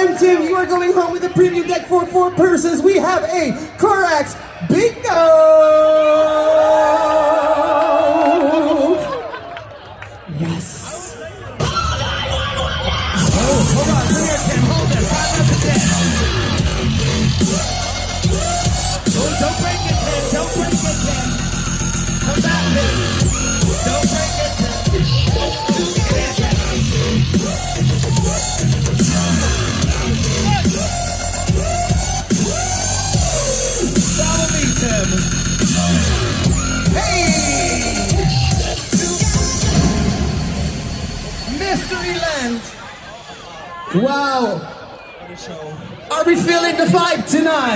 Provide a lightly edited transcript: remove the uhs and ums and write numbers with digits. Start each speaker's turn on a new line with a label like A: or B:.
A: And Tim, you are going home with a premium deck for 4 persons. We have a Corax Bingo! Yes.
B: Hold on, come here, Tim. Hold it. 5 minutes to 10. Oh, don't break it, Tim. Don't break it, Tim. Come back, Tim. Don't break it, Tim. Follow me, Tim. Hey! Mystery Land.
A: Wow. Are we feeling the vibe tonight?